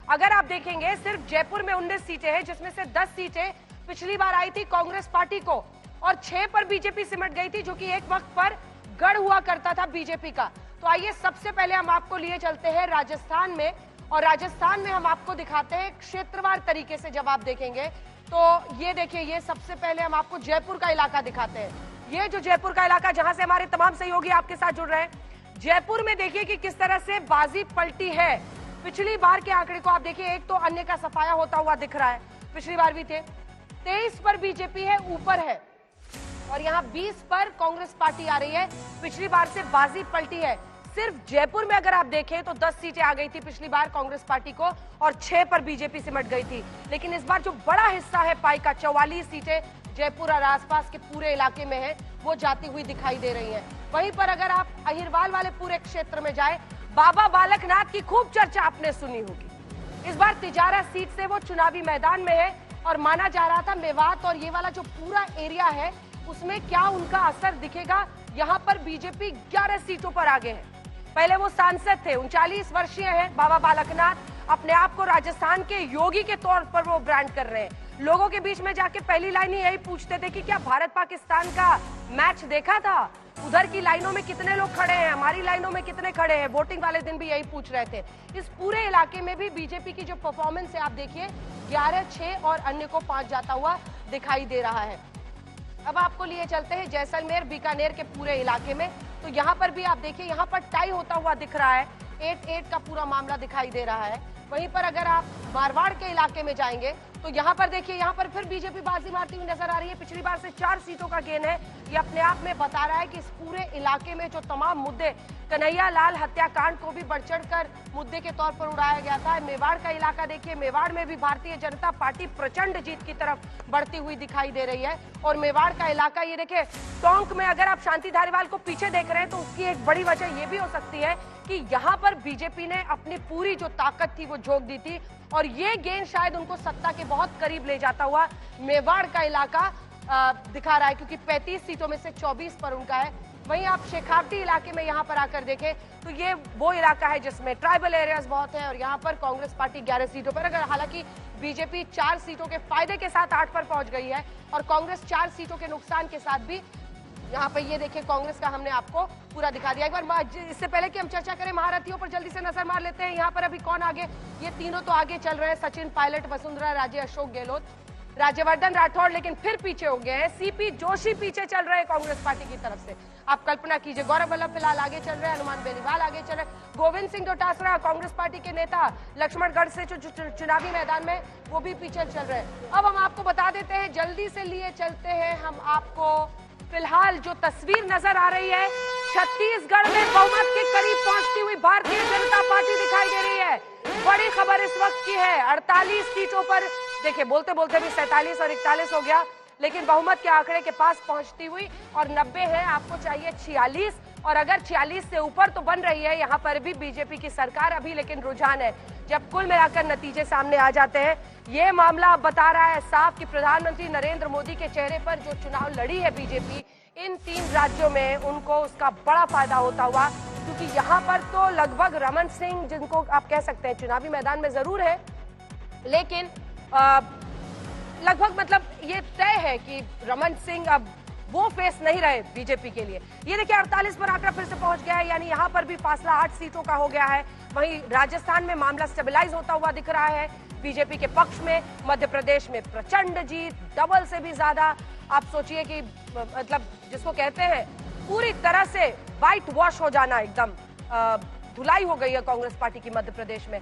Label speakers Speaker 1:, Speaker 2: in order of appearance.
Speaker 1: अगर आप देखेंगे सिर्फ जयपुर में 19 सीटें हैं, जिसमें से 10 सीटें पिछली बार आई थी कांग्रेस पार्टी को और 6 पर बीजेपी सिमट गई थी, जो कि एक वक्त पर गढ़ हुआ करता था बीजेपी का। तो आइए सबसे पहले हम आपको लिए चलते हैं राजस्थान में, और राजस्थान में हम आपको दिखाते हैं क्षेत्रवार तरीके से। जब आप देखेंगे तो ये देखिए, ये सबसे पहले हम आपको जयपुर का इलाका दिखाते हैं। ये जो जयपुर का इलाका, जहां से हमारे तमाम सहयोगी आपके साथ जुड़ रहे हैं, जयपुर में देखिए कि किस तरह से बाजी पलटी है। पिछली बार के आंकड़े को आप देखिए, एक तो अन्य का सफाया होता हुआ दिख रहा है, पिछली बार भी थे। 23 पर बीजेपी है, ऊपर है, और यहाँ 20 पर कांग्रेस पार्टी आ रही है। पिछली बार से बाजी पलटी है। सिर्फ जयपुर में अगर आप देखें तो 10 सीटें आ गई थी पिछली बार कांग्रेस पार्टी को, और 6 पर बीजेपी सिमट गई थी। लेकिन इस बार जो बड़ा हिस्सा है पाई का, 44 सीटें जयपुर और आसपास के पूरे इलाके में है, वो जाती हुई दिखाई दे रही है। वहीं पर अगर आप अहिरवाल वाले पूरे क्षेत्र में जाए, बाबा बालकनाथ की खूब चर्चा आपने सुनी होगी। इस बार तिजारा सीट से वो चुनावी मैदान में है, और माना जा रहा था मेवात और ये वाला जो पूरा एरिया है उसमें क्या उनका असर दिखेगा। यहाँ पर बीजेपी 11 सीटों पर आगे है। पहले वो सांसद थे, 39 वर्षीय हैं बाबा बालकनाथ। अपने आप को राजस्थान के योगी के तौर पर वो ब्रांड कर रहे हैं। लोगों के बीच में जाके पहली लाइन ही यही पूछते थे कि क्या भारत पाकिस्तान का मैच देखा था, उधर की लाइनों में कितने लोग खड़े हैं, हमारी लाइनों में कितने खड़े हैं। वोटिंग वाले दिन भी यही पूछ रहे थे। इस पूरे इलाके में भी बीजेपी की जो परफॉर्मेंस है आप देखिए, 11, 6 और अन्य को 5 जाता हुआ दिखाई दे रहा है। अब आपको लिए चलते हैं जैसलमेर बीकानेर के पूरे इलाके में। तो यहाँ पर भी आप देखिए, यहाँ पर टाई होता हुआ दिख रहा है, 8-8 का पूरा मामला दिखाई दे रहा है। वहीं पर अगर आप मारवाड़ के इलाके में जाएंगे तो यहाँ पर देखिए, यहाँ पर फिर बीजेपी बाजी मारती हुई नजर आ रही है। पिछली बार से 4 सीटों का गेन है। ये अपने आप में बता रहा है कि इस पूरे इलाके में जो तमाम मुद्दे, कन्हैया लाल हत्याकांड को भी बढ़ चढ़कर मुद्दे के तौर पर उड़ाया गया था। मेवाड़ का इलाका देखिए, मेवाड़ में भी भारतीय जनता पार्टी प्रचंड जीत की तरफ बढ़ती हुई दिखाई दे रही है। और मेवाड़ का इलाका ये देखिए, टोंक में अगर आप शांति धारीवाल को पीछे देख रहे हैं तो उसकी एक बड़ी वजह ये भी हो सकती है कि यहाँ पर बीजेपी ने अपनी पूरी जो ताकत थी वो झोंक दी थी, और ये गेंद शायद उनको सत्ता के बहुत करीब ले जाता हुआ मेवाड़ का इलाका दिखा रहा है, क्योंकि 35 सीटों में से 24 पर उनका है। वहीं आप शेखावटी इलाके में यहाँ पर आकर देखें तो ये वो इलाका है जिसमें ट्राइबल एरियाज बहुत हैं, और यहाँ पर कांग्रेस पार्टी 11 सीटों पर, अगर हालांकि बीजेपी 4 सीटों के फायदे के साथ 8 पर पहुंच गई है, और कांग्रेस 4 सीटों के नुकसान के साथ भी। यहाँ पे ये देखिए, कांग्रेस का हमने आपको पूरा दिखा दिया। एक बार इससे पहले कि हम चर्चा करें महारथियों पर, जल्दी से नजर मार लेते हैं। यहाँ पर अभी कौन आगे, ये तीनों तो आगे चल रहे हैं, सचिन पायलट, वसुंधरा राजे, अशोक गहलोत, राज्यवर्धन राठौड़ लेकिन फिर पीछे हो गए हैं। सीपी जोशी पीछे चल रहे हैं कांग्रेस पार्टी की तरफ से। आप कल्पना कीजिए, गौरव वल्लभ फिलहाल आगे चल रहे हैं, हनुमान बेनीवाल आगे चल रहे हैं, गोविंद सिंह डोटासरा कांग्रेस पार्टी के नेता लक्ष्मणगढ़ से जो चुनावी मैदान में, वो भी पीछे चल रहे हैं। अब हम आपको बता देते हैं, जल्दी से लिए चलते हैं हम आपको फिलहाल जो तस्वीर नजर आ रही है, छत्तीसगढ़ में बहुमत के करीब पहुंचती हुई भारतीय जनता पार्टी दिखाई दे रही है। बड़ी खबर इस वक्त की है, 48 सीटों पर देखिए, बोलते बोलते भी 47 और 41 हो गया, लेकिन बहुमत के आंकड़े के पास पहुंचती हुई, और 90 है, आपको चाहिए 46, और अगर 46 से ऊपर तो बन रही है यहाँ पर भी बीजेपी की सरकार अभी। लेकिन रुझान है, जब कुल मिलाकर नतीजे सामने आ जाते हैं, ये मामला अब बता रहा है साफ कि प्रधानमंत्री नरेंद्र मोदी के चेहरे पर जो चुनाव लड़ी है बीजेपी इन 3 राज्यों में, उनको उसका बड़ा फायदा होता हुआ, क्योंकि यहाँ पर तो लगभग रमन सिंह, जिनको आप कह सकते हैं चुनावी मैदान में जरूर है, लेकिन लगभग मतलब ये तय है कि रमन सिंह अब वो फेस नहीं रहे बीजेपी के लिए। ये देखिए, 48 पर आंकड़ा फिर से पहुंच गया है, यानी यहाँ पर भी फासला 8 सीटों का हो गया है। वहीं राजस्थान में मामला स्टेबलाइज होता हुआ दिख रहा है बीजेपी के पक्ष में। मध्य प्रदेश में प्रचंड जीत, डबल से भी ज्यादा। आप सोचिए कि मतलब जिसको कहते हैं पूरी तरह से व्हाइट वॉश हो जाना, एकदम धुलाई हो गई है कांग्रेस पार्टी की मध्य प्रदेश में।